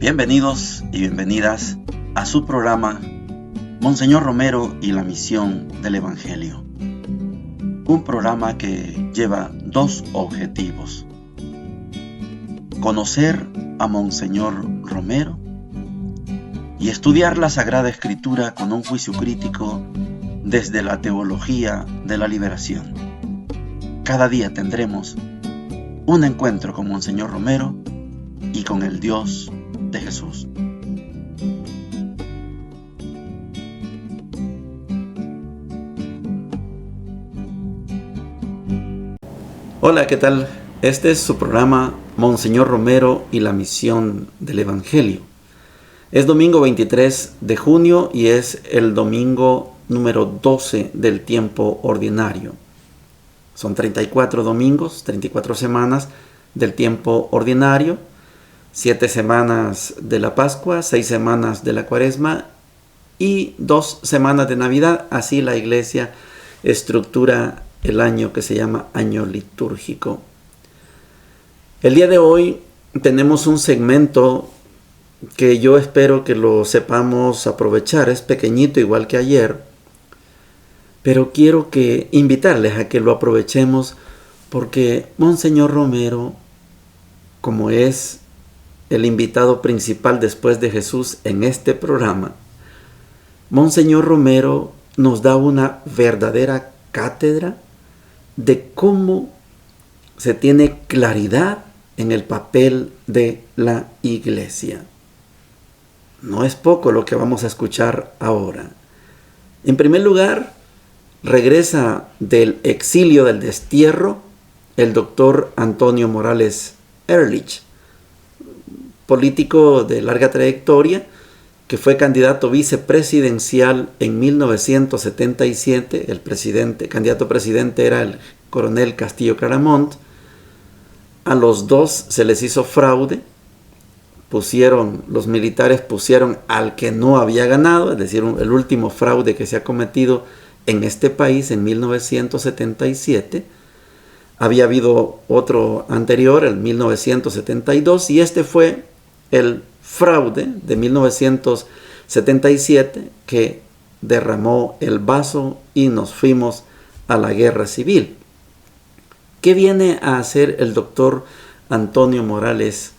Bienvenidos y bienvenidas a su programa Monseñor Romero y la misión del Evangelio. Un programa que lleva dos objetivos: conocer a Monseñor Romero y estudiar la Sagrada Escritura con un juicio crítico desde la teología de la liberación. Cada día tendremos un encuentro con Monseñor Romero y con el Dios de Jesús. Hola, ¿qué tal? Este es su programa Monseñor Romero y la misión del Evangelio. Es domingo 23 de junio y es el domingo número 12 del tiempo ordinario. Son 34 domingos, 34 semanas del tiempo ordinario, 7 semanas de la Pascua, 6 semanas de la Cuaresma y 2 semanas de Navidad. Así la Iglesia estructura el año que se llama año litúrgico. El día de hoy tenemos un segmento que yo espero que lo sepamos aprovechar. Es pequeñito igual que ayer, pero quiero invitarles a que lo aprovechemos porque Monseñor Romero, como es el invitado principal después de Jesús en este programa, Monseñor Romero nos da una verdadera cátedra de cómo se tiene claridad en el papel de la Iglesia. No es poco lo que vamos a escuchar ahora. En primer lugar, regresa del exilio, del destierro, el doctor Antonio Morales Ehrlich, político de larga trayectoria, que fue candidato vicepresidencial en 1977. El candidato presidente era el coronel Castillo Claramunt. A los dos se les hizo fraude. Los militares pusieron al que no había ganado, es decir, el último fraude que se ha cometido en este país en 1977. Había habido otro anterior, en 1972, y este fue el fraude de 1977 que derramó el vaso y nos fuimos a la guerra civil. ¿Qué viene a hacer el doctor Antonio Morales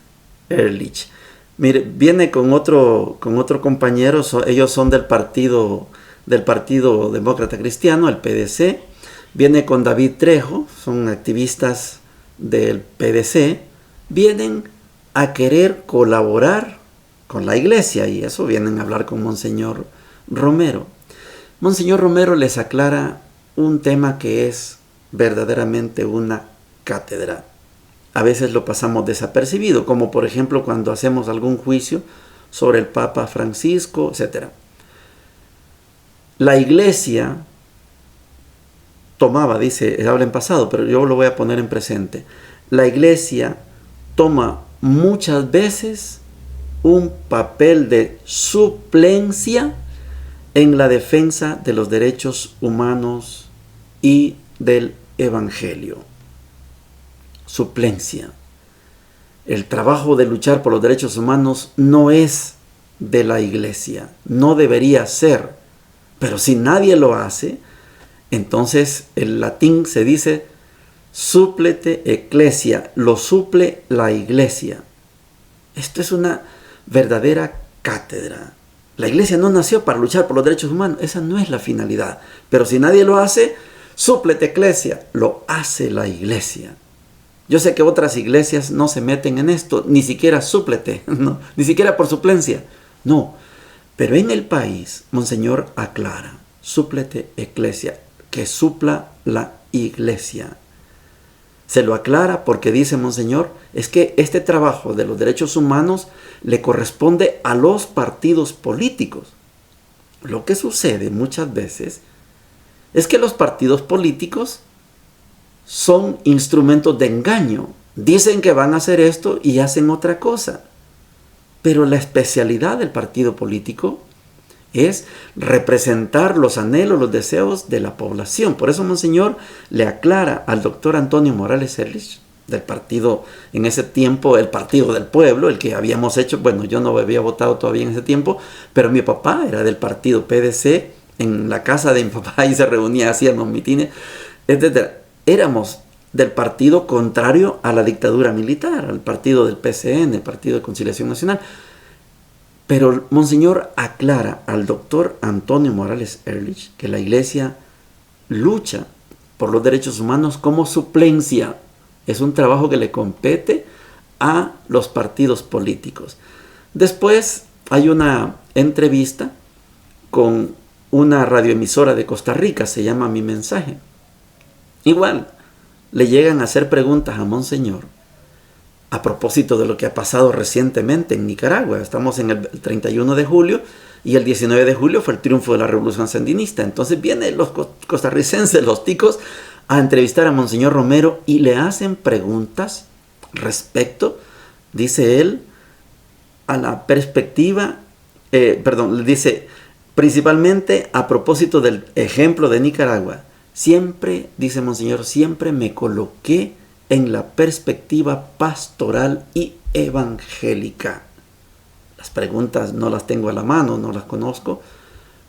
Ehrlich? Mire, viene con otro compañero. Ellos son del Partido Demócrata Cristiano, el PDC. Viene con David Trejo, son activistas del PDC. Vienen a querer colaborar con la Iglesia y eso vienen a hablar con Monseñor Romero. Monseñor Romero les aclara un tema que es verdaderamente una cátedra. A veces lo pasamos desapercibido, como por ejemplo cuando hacemos algún juicio sobre el Papa Francisco, etc. La Iglesia tomaba, habla en pasado, pero yo lo voy a poner en presente. La Iglesia toma muchas veces un papel de suplencia en la defensa de los derechos humanos y del Evangelio. Suplencia. El trabajo de luchar por los derechos humanos no es de la Iglesia, no debería ser, pero si nadie lo hace, entonces en latín se dice supplete ecclesia, lo suple la Iglesia. Esto es una verdadera cátedra. La Iglesia no nació para luchar por los derechos humanos, esa no es la finalidad. Pero si nadie lo hace, supplete ecclesia, lo hace la Iglesia. Yo sé que otras iglesias no se meten en esto, ni siquiera súplete, no, ni siquiera por suplencia. No, pero en el país, Monseñor aclara, supplete ecclesia, que supla la Iglesia. Se lo aclara porque dice Monseñor, es que este trabajo de los derechos humanos le corresponde a los partidos políticos. Lo que sucede muchas veces es que los partidos políticos son instrumentos de engaño. Dicen que van a hacer esto y hacen otra cosa. Pero la especialidad del partido político es representar los anhelos, los deseos de la población. Por eso Monseñor le aclara al doctor Antonio Morales Ehrlich del partido, en ese tiempo, el Partido del Pueblo, el que habíamos hecho. Bueno, yo no había votado todavía en ese tiempo, pero mi papá era del partido PDC. En la casa de mi papá y se reunía, hacíamos mitines, etc. Éramos del partido contrario a la dictadura militar, al partido del PCN, el Partido de Conciliación Nacional. Pero Monseñor aclara al doctor Antonio Morales Ehrlich que la Iglesia lucha por los derechos humanos como suplencia. Es un trabajo que le compete a los partidos políticos. Después hay una entrevista con una radioemisora de Costa Rica, se llama Mi Mensaje. Igual, le llegan a hacer preguntas a Monseñor a propósito de lo que ha pasado recientemente en Nicaragua. Estamos en el 31 de julio y el 19 de julio fue el triunfo de la Revolución Sandinista. Entonces vienen los costarricenses, los ticos, a entrevistar a Monseñor Romero y le hacen preguntas respecto, dice él, a la perspectiva, le dice, principalmente a propósito del ejemplo de Nicaragua. Siempre, dice Monseñor, siempre me coloqué en la perspectiva pastoral y evangélica. Las preguntas no las tengo a la mano, no las conozco,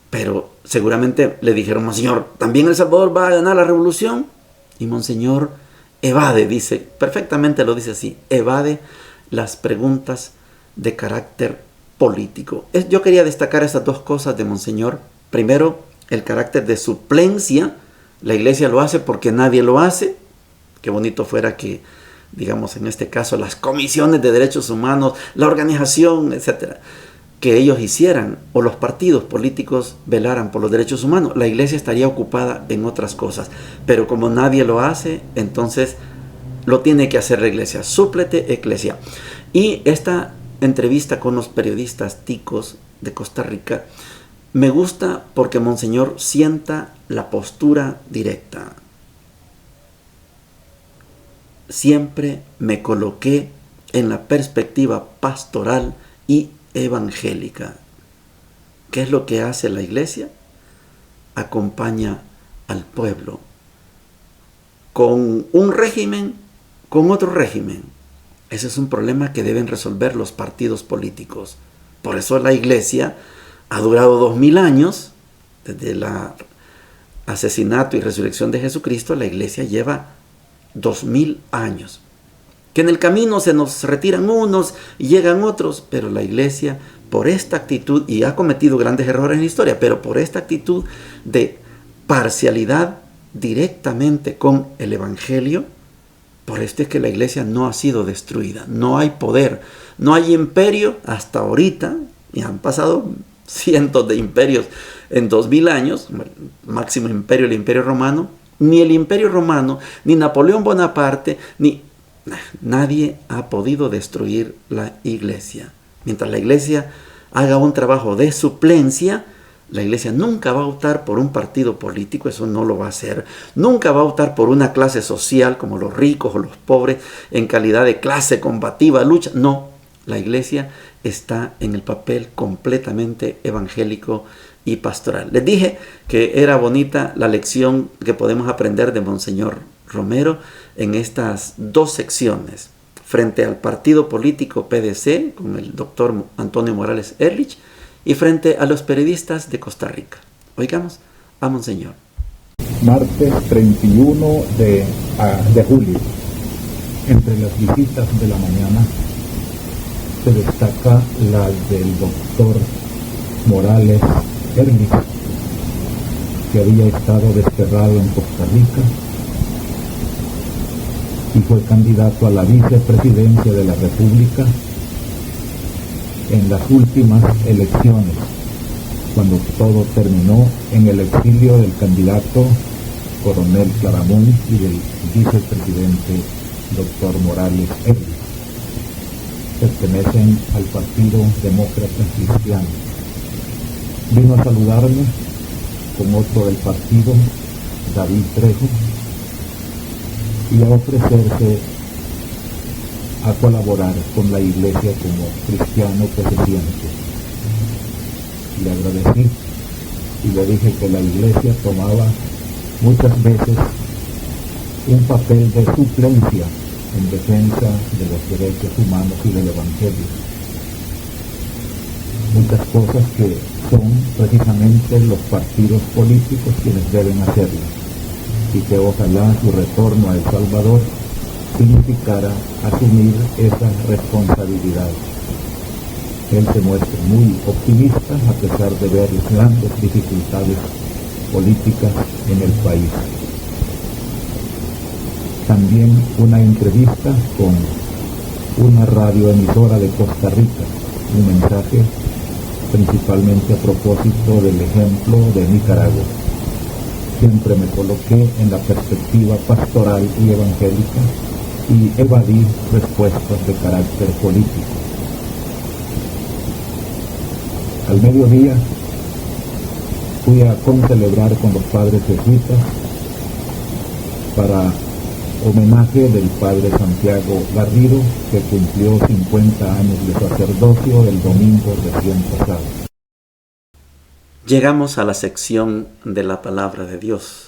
pero seguramente le dijeron, Monseñor, ¿también El Salvador va a ganar la revolución? Y Monseñor evade, dice, perfectamente lo dice así, evade las preguntas de carácter político. Yo quería destacar estas dos cosas de Monseñor. Primero, el carácter de suplencia. La Iglesia lo hace porque nadie lo hace. Qué bonito fuera que, digamos, en este caso, las comisiones de derechos humanos, la organización, etcétera, que ellos hicieran, o los partidos políticos velaran por los derechos humanos. La Iglesia estaría ocupada en otras cosas. Pero como nadie lo hace, entonces lo tiene que hacer la Iglesia. Súplete, Eclesia. Y esta entrevista con los periodistas ticos de Costa Rica me gusta porque Monseñor sienta la postura directa. Siempre me coloqué en la perspectiva pastoral y evangélica. ¿Qué es lo que hace la Iglesia? Acompaña al pueblo con un régimen, con otro régimen. Ese es un problema que deben resolver los partidos políticos. Por eso la Iglesia ha durado 2000 años, desde el asesinato y resurrección de Jesucristo. La Iglesia lleva 2000 años. Que en el camino se nos retiran unos y llegan otros, pero la Iglesia, por esta actitud, y ha cometido grandes errores en la historia, pero por esta actitud de parcialidad directamente con el Evangelio, por esto es que la Iglesia no ha sido destruida. No hay poder, no hay imperio hasta ahorita, y han pasado cientos de imperios en 2000 años, el máximo imperio, el Imperio Romano. Ni el Imperio Romano, ni Napoleón Bonaparte, nadie ha podido destruir la Iglesia. Mientras la Iglesia haga un trabajo de suplencia, la Iglesia nunca va a optar por un partido político, eso no lo va a hacer. Nunca va a optar por una clase social como los ricos o los pobres en calidad de clase combativa, lucha. No, la Iglesia está en el papel completamente evangélico y pastoral. Les dije que era bonita la lección que podemos aprender de Monseñor Romero en estas dos secciones, frente al partido político PDC con el doctor Antonio Morales Ehrlich y frente a los periodistas de Costa Rica. Oigamos a Monseñor. Martes 31 de julio. Entre las visitas de la mañana se destaca la del doctor Morales Ehrlich, que había estado desterrado en Costa Rica y fue candidato a la vicepresidencia de la República en las últimas elecciones, cuando todo terminó en el exilio del candidato coronel Claramunt y del vicepresidente doctor Morales Ehrlich. Pertenecen al Partido Demócrata Cristiano. Vino a saludarme con otro del partido, David Trejo, y a ofrecerse a colaborar con la Iglesia como cristiano que se siente. Le agradecí y le dije que la Iglesia tomaba muchas veces un papel de suplencia en defensa de los derechos humanos y del Evangelio. Muchas cosas que son precisamente los partidos políticos quienes deben hacerlas, y que ojalá su retorno a El Salvador significara asumir esa responsabilidad. Él se muestra muy optimista a pesar de ver las grandes dificultades políticas en el país. También una entrevista con una radioemisora de Costa Rica, un mensaje principalmente a propósito del ejemplo de Nicaragua. Siempre me coloqué en la perspectiva pastoral y evangélica y evadí respuestas de carácter político. Al mediodía fui a concelebrar con los padres jesuitas para homenaje del padre Santiago Garrido, que cumplió 50 años de sacerdocio el domingo recién pasado. Llegamos a la sección de la palabra de Dios.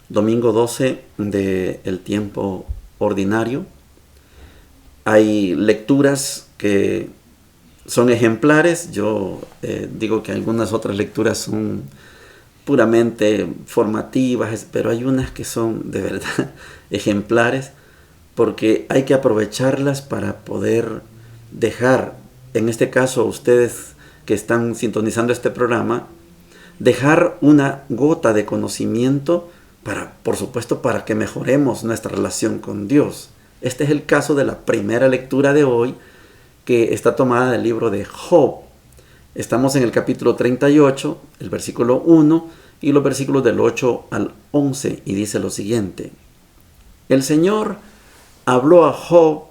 Domingo 12 del tiempo ordinario. Hay lecturas que son ejemplares. Yo digo que algunas otras lecturas son puramente formativas, pero hay unas que son de verdad ejemplares, porque hay que aprovecharlas para poder dejar, en este caso a ustedes que están sintonizando este programa, dejar una gota de conocimiento para, por supuesto, para que mejoremos nuestra relación con Dios. Este es el caso de la primera lectura de hoy, que está tomada del libro de Job. Estamos en el capítulo 38, el versículo 1 y los versículos del 8 al 11, y dice lo siguiente: El Señor habló a Job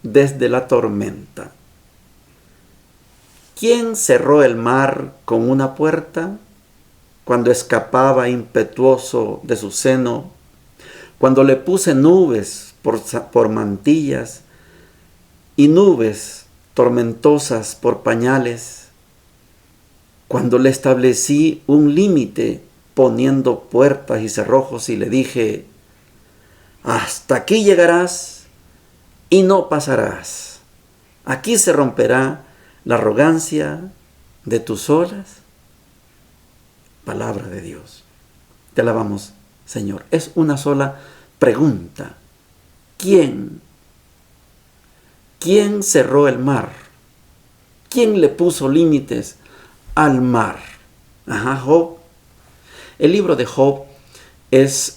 desde la tormenta. ¿Quién cerró el mar con una puerta cuando escapaba impetuoso de su seno? Cuando le puse nubes por mantillas y nubes tormentosas por pañales, cuando le establecí un límite poniendo puertas y cerrojos y le dije: hasta aquí llegarás y no pasarás, aquí se romperá la arrogancia de tus olas. Palabra de Dios. Te alabamos, Señor. Es una sola pregunta: ¿quién cerró el mar? ¿Quién le puso límites al mar? Job. El libro de Job es,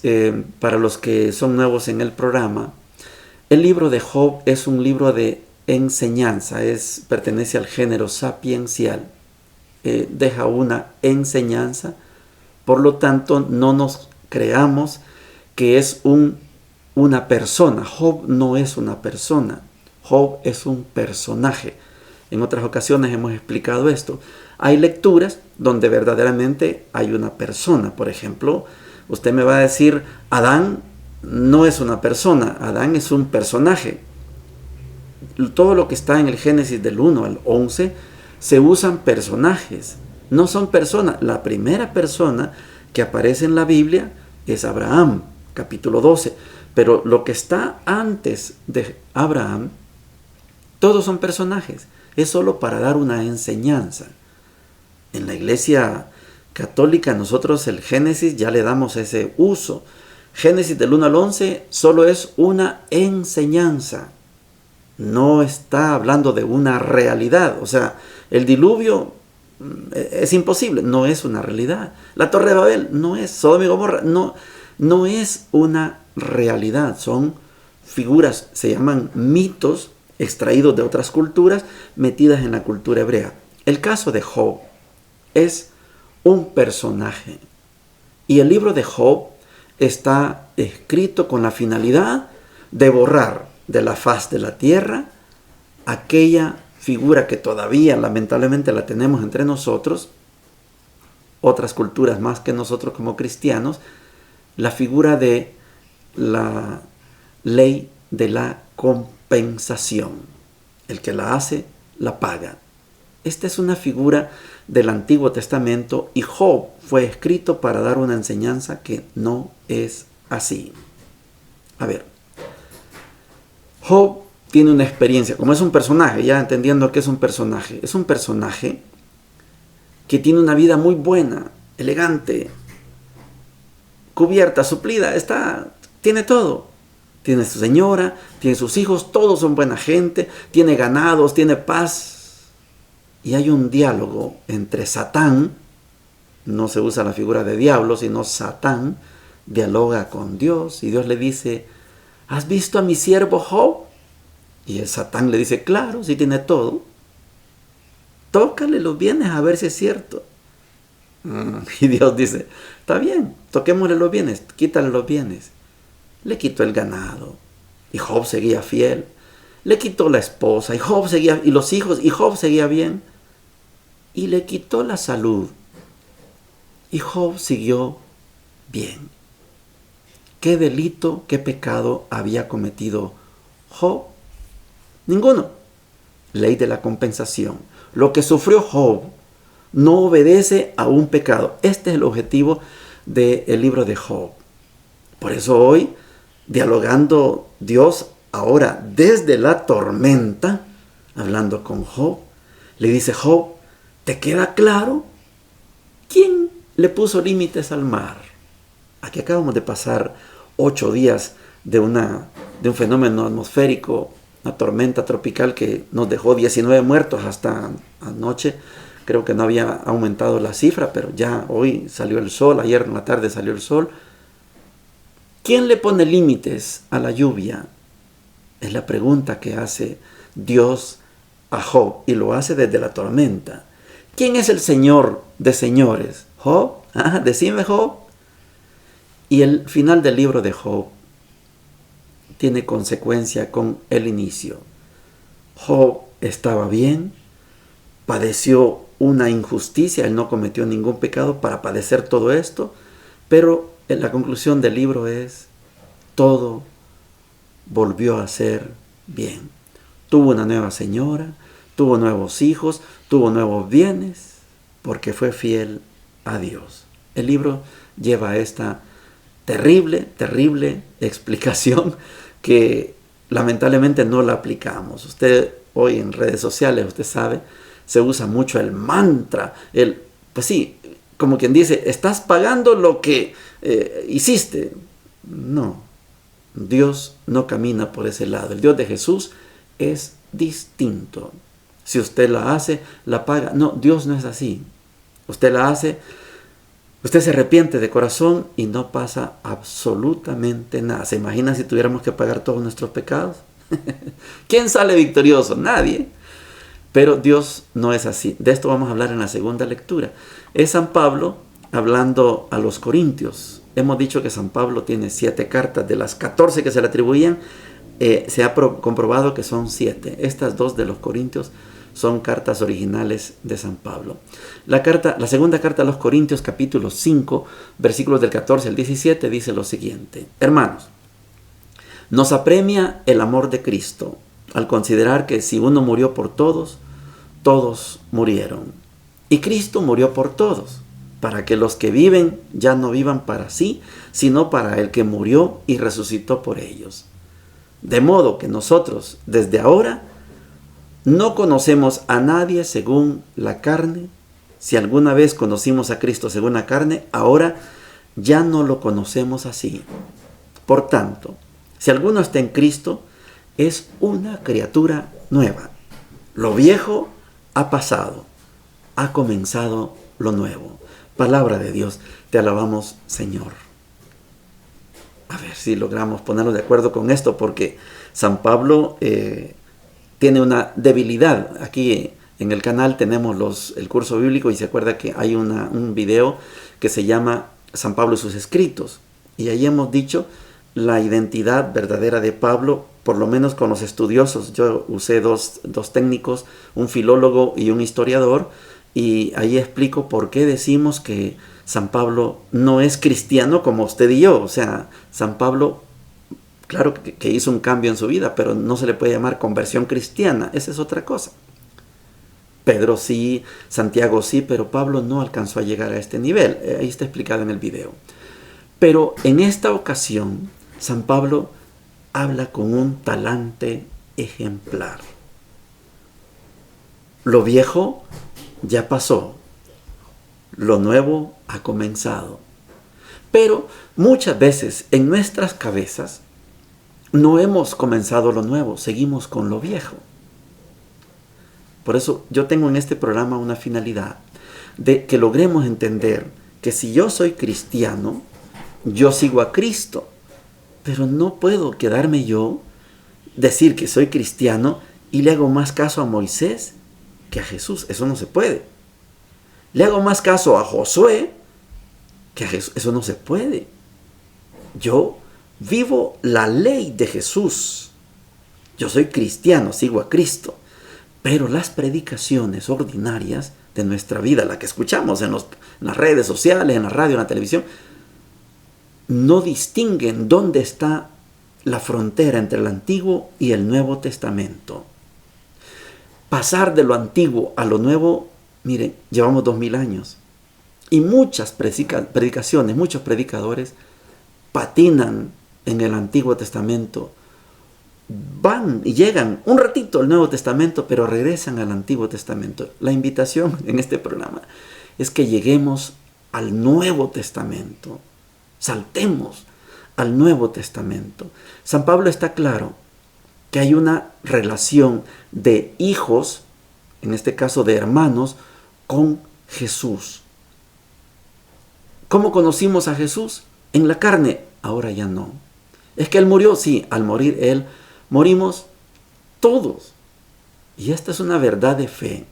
para los que son nuevos en el programa, el libro de Job es un libro de enseñanza, pertenece al género sapiencial, deja una enseñanza. Por lo tanto, no nos creamos que es una persona. Job no es una persona. Job es un personaje. En otras ocasiones hemos explicado esto. Hay lecturas donde verdaderamente hay una persona. Por ejemplo, usted me va a decir: Adán no es una persona, Adán es un personaje. Todo lo que está en el Génesis del 1 al 11 se usan personajes, no son personas. La primera persona que aparece en la Biblia es Abraham, capítulo 12. Pero lo que está antes de Abraham, todos son personajes. Es solo para dar una enseñanza. En la Iglesia Católica nosotros el Génesis ya le damos ese uso. Génesis del 1 al 11 solo es una enseñanza. No está hablando de una realidad. O sea, el diluvio es imposible, no es una realidad. La Torre de Babel no es, Sodoma y Gomorra no es una realidad. Son figuras, se llaman mitos extraídos de otras culturas, metidas en la cultura hebrea. El caso de Job es un personaje. Y el libro de Job está escrito con la finalidad de borrar de la faz de la tierra aquella figura que todavía lamentablemente la tenemos entre nosotros, otras culturas más que nosotros como cristianos, la figura de la ley de la compensación. El que la hace, la paga. Esta es una figura del Antiguo Testamento y Job fue escrito para dar una enseñanza que no es así. A ver, Job tiene una experiencia, como es un personaje, ya entendiendo que es un personaje que tiene una vida muy buena, elegante, cubierta, suplida, tiene todo. Tiene su señora, tiene sus hijos, todos son buena gente, tiene ganados, tiene paz. Y hay un diálogo entre Satán, no se usa la figura de diablo, sino Satán, dialoga con Dios y Dios le dice, ¿has visto a mi siervo Job? Y el Satán le dice, claro, si tiene todo. Tócale los bienes a ver si es cierto. Y Dios dice, está bien, toquémosle los bienes, quítale los bienes. Le quitó el ganado y Job seguía fiel. Le quitó la esposa y Job seguía, y los hijos, y Job seguía bien. Y le quitó la salud y Job siguió bien. ¿Qué delito, qué pecado había cometido Job? Ninguno. Ley de la compensación. Lo que sufrió Job no obedece a un pecado. Este es el objetivo del libro de Job. Por eso hoy, dialogando Dios ahora desde la tormenta, hablando con Job, le dice, Job, ¿te queda claro? ¿Quién le puso límites al mar? Aquí acabamos de pasar 8 días de un fenómeno atmosférico, una tormenta tropical que nos dejó 19 muertos hasta anoche. Creo que no había aumentado la cifra, pero ya hoy salió el sol, ayer en la tarde salió el sol. ¿Quién le pone límites a la lluvia? Es la pregunta que hace Dios a Job, y lo hace desde la tormenta. ¿Quién es el Señor de señores? ¿Job? Decime, Job. Y el final del libro de Job tiene consecuencia con el inicio. Job estaba bien, padeció una injusticia, él no cometió ningún pecado para padecer todo esto, pero en la conclusión del libro es, todo volvió a ser bien. Tuvo una nueva señora, tuvo nuevos hijos, tuvo nuevos bienes, porque fue fiel a Dios. El libro lleva esta terrible explicación que lamentablemente no la aplicamos. Usted hoy en redes sociales, usted sabe, se usa mucho el mantra, pues sí, como quien dice, estás pagando lo que hiciste. No, Dios no camina por ese lado. El Dios de Jesús es distinto. Si usted la hace, la paga. No, Dios no es así. Usted la hace, usted se arrepiente de corazón y no pasa absolutamente nada. ¿Se imagina si tuviéramos que pagar todos nuestros pecados? ¿Quién sale victorioso? Nadie. Pero Dios no es así. De esto vamos a hablar en la segunda lectura. Es San Pablo hablando a los Corintios. Hemos dicho que San Pablo tiene 7 cartas. De las 14 que se le atribuían, se ha comprobado que son 7. Estas 2 de los Corintios son cartas originales de San Pablo. La segunda carta a los Corintios, capítulo 5, versículos del 14 al 17, dice lo siguiente. Hermanos, nos apremia el amor de Cristo, al considerar que si uno murió por todos, todos murieron. Y Cristo murió por todos, para que los que viven ya no vivan para sí, sino para el que murió y resucitó por ellos. De modo que nosotros, desde ahora, no conocemos a nadie según la carne. Si alguna vez conocimos a Cristo según la carne, ahora ya no lo conocemos así. Por tanto, si alguno está en Cristo, es una criatura nueva. Lo viejo ha pasado, ha comenzado lo nuevo. Palabra de Dios, te alabamos, Señor. A ver si logramos ponernos de acuerdo con esto, porque San Pablo tiene una debilidad. Aquí en el canal tenemos el curso bíblico y se acuerda que hay un video que se llama San Pablo y sus escritos. Y ahí hemos dicho la identidad verdadera de Pablo, por lo menos con los estudiosos. Yo usé dos técnicos, un filólogo y un historiador, y ahí explico por qué decimos que San Pablo no es cristiano como usted y yo. O sea, San Pablo, claro que hizo un cambio en su vida, pero no se le puede llamar conversión cristiana. Esa es otra cosa. Pedro sí, Santiago sí, pero Pablo no alcanzó a llegar a este nivel. Ahí está explicado en el video. Pero en esta ocasión, San Pablo habla con un talante ejemplar. Lo viejo ya pasó, lo nuevo ha comenzado. Pero muchas veces en nuestras cabezas no hemos comenzado lo nuevo, seguimos con lo viejo. Por eso yo tengo en este programa una finalidad de que logremos entender que si yo soy cristiano, yo sigo a Cristo, pero no puedo quedarme yo, decir que soy cristiano y le hago más caso a Moisés que a Jesús. Eso no se puede. Le hago más caso a Josué que a Jesús. Eso no se puede. Yo vivo la ley de Jesús. Yo soy cristiano, sigo a Cristo. Pero las predicaciones ordinarias de nuestra vida, la que escuchamos en las redes sociales, en la radio, en la televisión, no distinguen dónde está la frontera entre el Antiguo y el Nuevo Testamento. Pasar de lo antiguo a lo nuevo, miren, llevamos 2000 años. Y muchas predicaciones, muchos predicadores patinan en el Antiguo Testamento. Van y llegan un ratito al Nuevo Testamento, pero regresan al Antiguo Testamento. La invitación en este programa es que lleguemos al Nuevo Testamento. Saltemos al Nuevo Testamento. San Pablo está claro que hay una relación de hijos, en este caso de hermanos, con Jesús. ¿Cómo conocimos a Jesús? En la carne. Ahora ya no. ¿Es que Él murió? Sí, al morir Él, morimos todos. Y esta es una verdad de fe,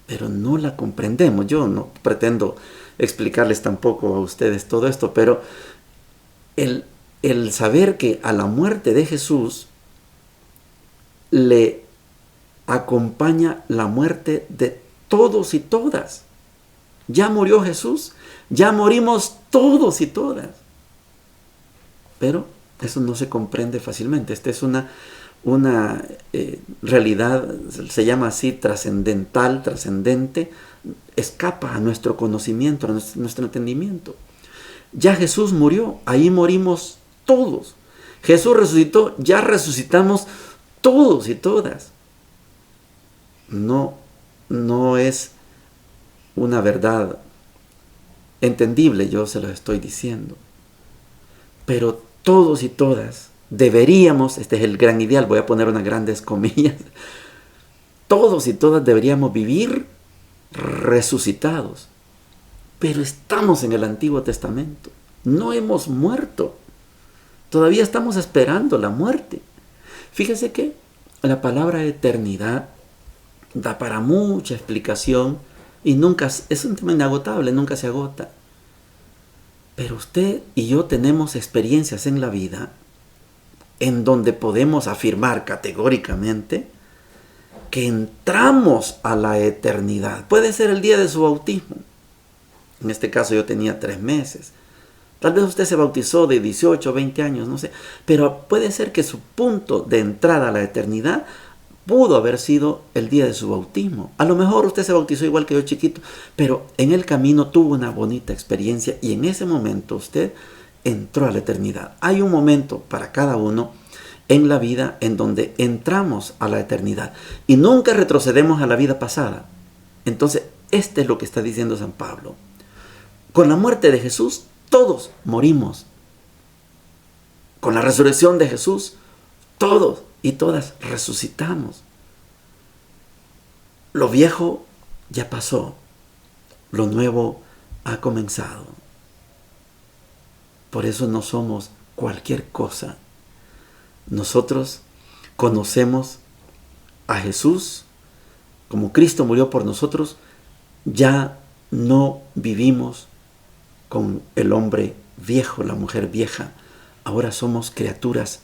pero no la comprendemos. Yo no pretendo explicarles tampoco a ustedes todo esto, pero el saber que a la muerte de Jesús le acompaña la muerte de todos y todas. Ya murió Jesús, ya morimos todos y todas. Pero eso no se comprende fácilmente. Esta es una realidad, se llama así, trascendental, trascendente, escapa a nuestro conocimiento, a nuestro entendimiento. Ya Jesús murió, ahí morimos todos. Jesús resucitó, ya resucitamos todos y todas. No es una verdad entendible, yo se lo estoy diciendo. Pero todos y todas deberíamos, este es el gran ideal, voy a poner unas grandes comillas, todos y todas deberíamos vivir resucitados. Pero estamos en el Antiguo Testamento, no hemos muerto, todavía estamos esperando la muerte. Fíjese que la palabra eternidad da para mucha explicación y nunca, es un tema inagotable, nunca se agota. Pero usted y yo tenemos experiencias en la vida en donde podemos afirmar categóricamente que entramos a la eternidad. Puede ser el día de su bautismo. En este caso yo tenía 3 meses. Tal vez usted se bautizó de 18 o 20 años, no sé. Pero puede ser que su punto de entrada a la eternidad pudo haber sido el día de su bautismo. A lo mejor usted se bautizó igual que yo chiquito, pero en el camino tuvo una bonita experiencia y en ese momento usted entró a la eternidad. Hay un momento para cada uno en la vida en donde entramos a la eternidad y nunca retrocedemos a la vida pasada. Entonces, este es lo que está diciendo San Pablo. Con la muerte de Jesús, todos morimos. Con la resurrección de Jesús, todos y todas resucitamos. Lo viejo ya pasó, lo nuevo ha comenzado. Por eso no somos cualquier cosa. Nosotros conocemos a Jesús, como Cristo murió por nosotros, ya no vivimos con el hombre viejo, la mujer vieja. Ahora somos criaturas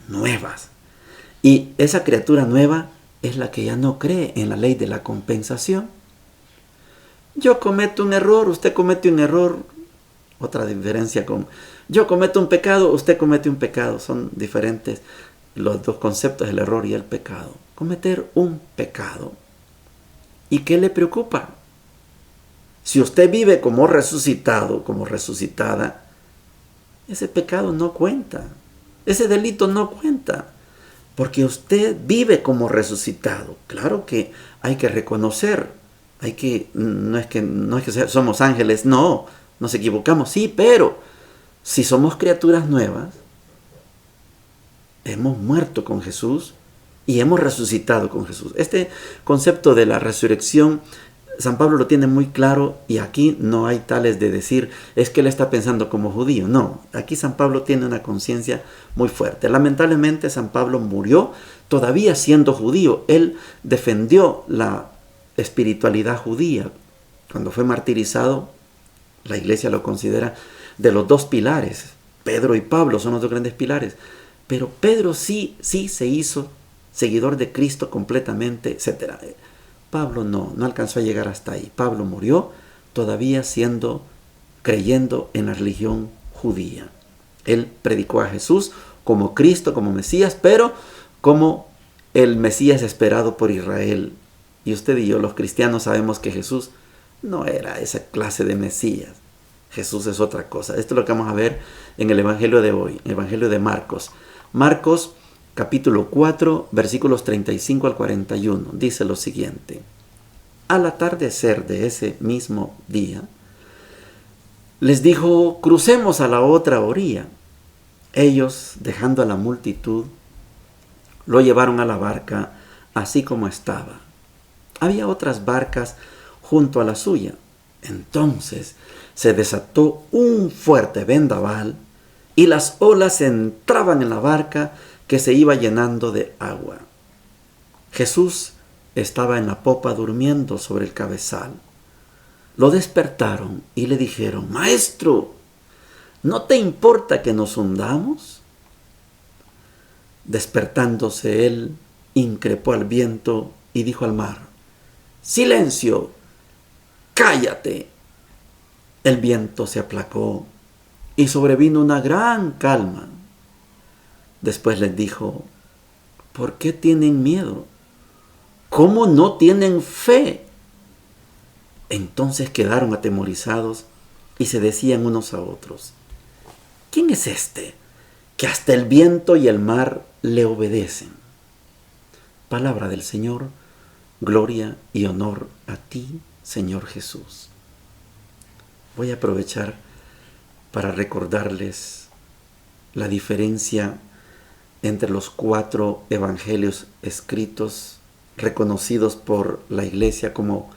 nuevas. Y esa criatura nueva es la que ya no cree en la ley de la compensación. Yo cometo un error, usted comete un error. Otra diferencia con yo cometo un pecado, usted comete un pecado. Son diferentes los dos conceptos, el error y el pecado. Cometer un pecado. ¿Y qué le preocupa? Si usted vive como resucitado, como resucitada, ese pecado no cuenta. Ese delito no cuenta, porque usted vive como resucitado. Claro que hay que reconocer, no es que somos ángeles, no, nos equivocamos, sí, pero si somos criaturas nuevas, hemos muerto con Jesús y hemos resucitado con Jesús. Este concepto de la resurrección, San Pablo lo tiene muy claro, y aquí no hay tales de decir, es que él está pensando como judío. No, aquí San Pablo tiene una conciencia muy fuerte. Lamentablemente San Pablo murió todavía siendo judío. Él defendió la espiritualidad judía. Cuando fue martirizado, la iglesia lo considera de los dos pilares. Pedro y Pablo son los dos grandes pilares. Pero Pedro sí se hizo seguidor de Cristo completamente, etc. Pablo no alcanzó a llegar hasta ahí. Pablo murió todavía creyendo en la religión judía. Él predicó a Jesús como Cristo, como Mesías, pero como el Mesías esperado por Israel. Y usted y yo, los cristianos, sabemos que Jesús no era esa clase de Mesías. Jesús es otra cosa. Esto es lo que vamos a ver en el Evangelio de hoy, el Evangelio de Marcos. Marcos capítulo 4, versículos 35 al 41. Dice lo siguiente: al atardecer de ese mismo día, les dijo: crucemos a la otra orilla. Ellos, dejando a la multitud, lo llevaron a la barca así como estaba. Había otras barcas junto a la suya. Entonces se desató un fuerte vendaval y las olas entraban en la barca, que se iba llenando de agua. Jesús estaba en la popa durmiendo sobre el cabezal. Lo despertaron y le dijeron: Maestro, ¿no te importa que nos hundamos? Despertándose él, increpó al viento y dijo al mar: ¡Silencio! ¡Cállate! El viento se aplacó y sobrevino una gran calma. Después les dijo: ¿por qué tienen miedo? ¿Cómo no tienen fe? Entonces quedaron atemorizados y se decían unos a otros: ¿quién es este que hasta el viento y el mar le obedecen? Palabra del Señor. Gloria y honor a ti, Señor Jesús. Voy a aprovechar para recordarles la diferencia entre los 4 evangelios escritos, reconocidos por la Iglesia como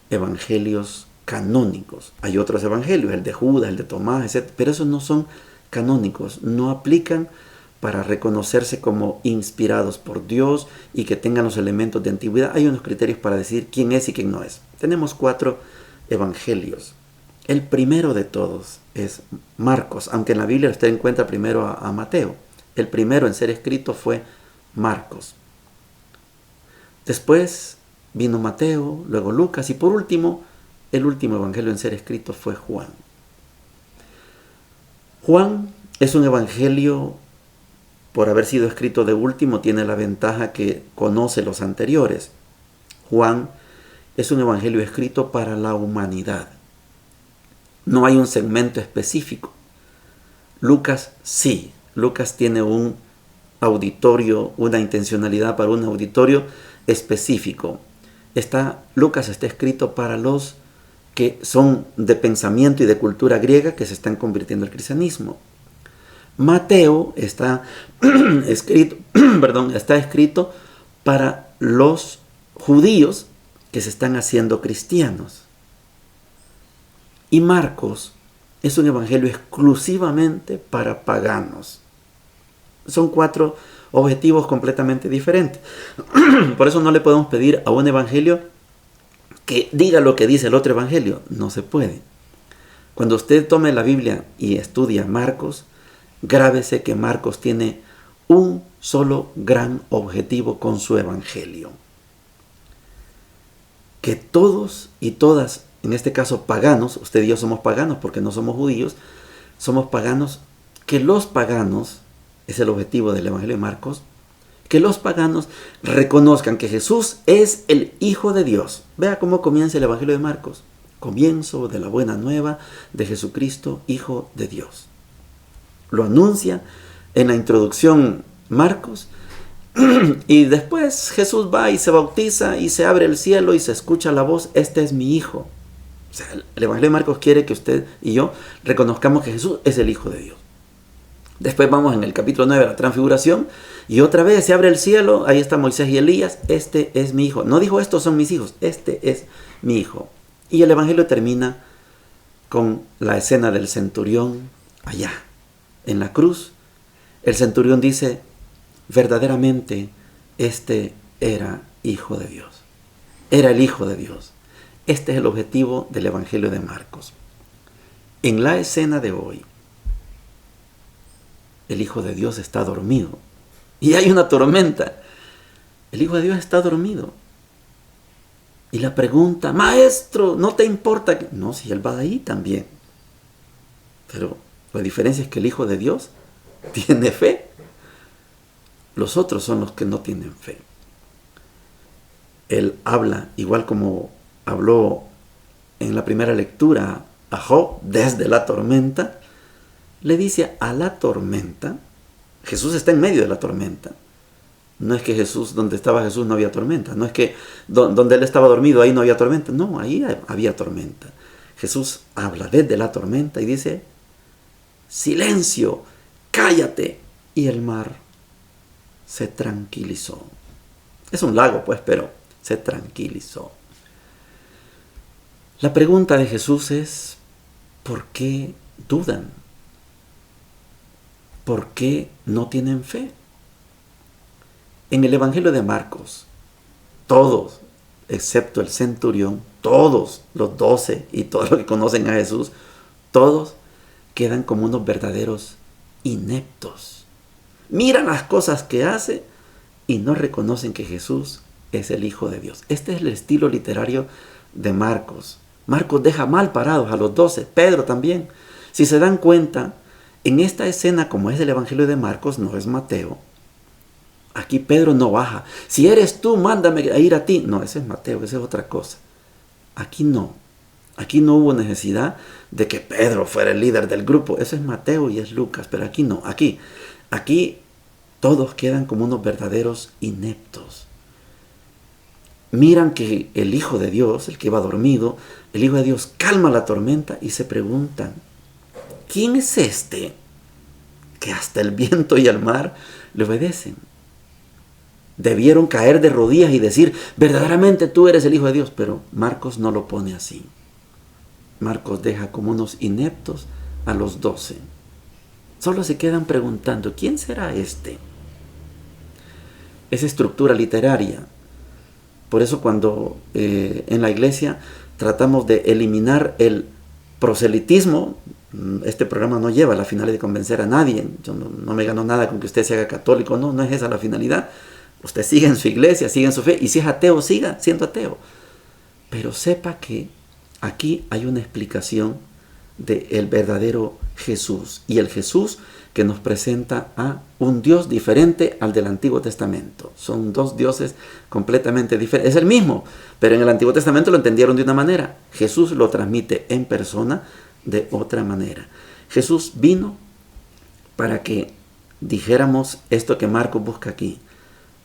evangelios canónicos. Hay otros evangelios, el de Judas, el de Tomás, etc., pero esos no son canónicos, no aplican para reconocerse como inspirados por Dios y que tengan los elementos de antigüedad. Hay unos criterios para decir quién es y quién no es. Tenemos 4 evangelios. El primero de todos es Marcos, aunque en la Biblia usted encuentra primero a Mateo. El primero en ser escrito fue Marcos. Después vino Mateo, luego Lucas, y por último, el último evangelio en ser escrito fue Juan. Juan es un evangelio, por haber sido escrito de último, tiene la ventaja que conoce los anteriores. Juan es un evangelio escrito para la humanidad. No hay un segmento específico. Lucas sí. Lucas tiene un auditorio, una intencionalidad para un auditorio específico. Lucas está escrito para los que son de pensamiento y de cultura griega que se están convirtiendo al cristianismo. Mateo está escrito para los judíos que se están haciendo cristianos. Y Marcos es un evangelio exclusivamente para paganos. Son 4 objetivos completamente diferentes. Por eso no le podemos pedir a un evangelio que diga lo que dice el otro evangelio. No se puede. Cuando usted tome la Biblia y estudia Marcos, grábese que Marcos tiene un solo gran objetivo con su evangelio: que todos y todas, en este caso paganos, usted y yo somos paganos porque no somos judíos, somos paganos, que los paganos, es el objetivo del evangelio de Marcos, que los paganos reconozcan que Jesús es el Hijo de Dios. Vea cómo comienza el evangelio de Marcos: comienzo de la buena nueva de Jesucristo, Hijo de Dios. Lo anuncia en la introducción Marcos, y después Jesús va y se bautiza y se abre el cielo y se escucha la voz, este es mi hijo. O sea, el Evangelio de Marcos quiere que usted y yo reconozcamos que Jesús es el Hijo de Dios. Después vamos en el capítulo 9 a la transfiguración y otra vez se abre el cielo, ahí está Moisés y Elías, este es mi hijo. No dijo estos son mis hijos, este es mi hijo. Y el Evangelio termina con la escena del centurión allá, en la cruz. El centurión dice, verdaderamente este era Hijo de Dios. Era el Hijo de Dios. Este es el objetivo del Evangelio de Marcos. En la escena de hoy, el Hijo de Dios está dormido. Y hay una tormenta. El Hijo de Dios está dormido. Y la pregunta, maestro, ¿no te importa? No, si él va ahí también. Pero la diferencia es que el Hijo de Dios tiene fe. Los otros son los que no tienen fe. Él habla, igual como habló en la primera lectura a Job desde la tormenta. Le dice a la tormenta, Jesús está en medio de la tormenta. No es que Jesús, donde estaba Jesús no había tormenta. No es que donde él estaba dormido ahí no había tormenta. No, ahí había tormenta. Jesús habla desde la tormenta y dice, silencio, cállate. Y el mar se tranquilizó. Es un lago, pues, pero se tranquilizó. La pregunta de Jesús es, ¿por qué dudan? ¿Por qué no tienen fe? En el Evangelio de Marcos, todos, excepto el centurión, todos los 12 y todos los que conocen a Jesús, todos quedan como unos verdaderos ineptos. Miran las cosas que hace y no reconocen que Jesús es el Hijo de Dios. Este es el estilo literario de Marcos. Marcos deja mal parados a los 12, Pedro también. Si se dan cuenta, en esta escena, como es del Evangelio de Marcos, no es Mateo. Aquí Pedro no baja. Si eres tú, mándame a ir a ti. No, ese es Mateo, esa es otra cosa. Aquí no. Aquí no hubo necesidad de que Pedro fuera el líder del grupo. Ese es Mateo y es Lucas, pero aquí no. Aquí todos quedan como unos verdaderos ineptos. Miran que el Hijo de Dios, el que iba dormido, el Hijo de Dios calma la tormenta y se preguntan, ¿quién es este que hasta el viento y el mar le obedecen? Debieron caer de rodillas y decir, verdaderamente tú eres el Hijo de Dios, pero Marcos no lo pone así. Marcos deja como unos ineptos a los 12. Solo se quedan preguntando, ¿quién será este? Es estructura literaria. Por eso cuando en la iglesia tratamos de eliminar el proselitismo, este programa no lleva la finalidad de convencer a nadie. Yo no me gano nada con que usted se haga católico, no es esa la finalidad. Usted sigue en su iglesia, sigue en su fe, y si es ateo, siga siendo ateo. Pero sepa que aquí hay una explicación del verdadero Jesús, y el Jesús que nos presenta a un Dios diferente al del Antiguo Testamento. Son dos dioses completamente diferentes. Es el mismo, pero en el Antiguo Testamento lo entendieron de una manera. Jesús lo transmite en persona de otra manera. Jesús vino para que dijéramos esto que Marcos busca aquí,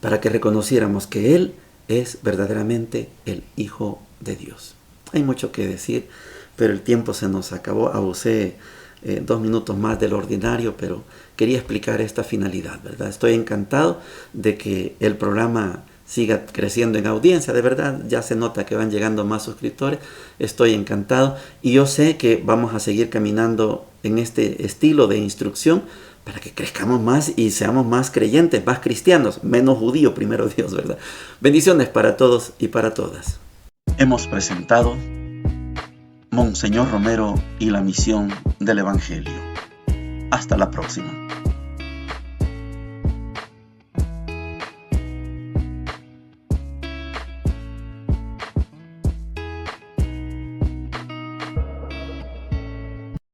para que reconociéramos que Él es verdaderamente el Hijo de Dios. Hay mucho que decir, pero el tiempo se nos acabó. Abusé 2 minutos más del ordinario, pero quería explicar esta finalidad, ¿verdad? Estoy encantado de que el programa siga creciendo en audiencia, de verdad, ya se nota que van llegando más suscriptores, estoy encantado, y yo sé que vamos a seguir caminando en este estilo de instrucción para que crezcamos más y seamos más creyentes, más cristianos, menos judíos, primero Dios, ¿verdad? Bendiciones para todos y para todas. Hemos presentado Monseñor Romero y la misión del Evangelio. Hasta la próxima.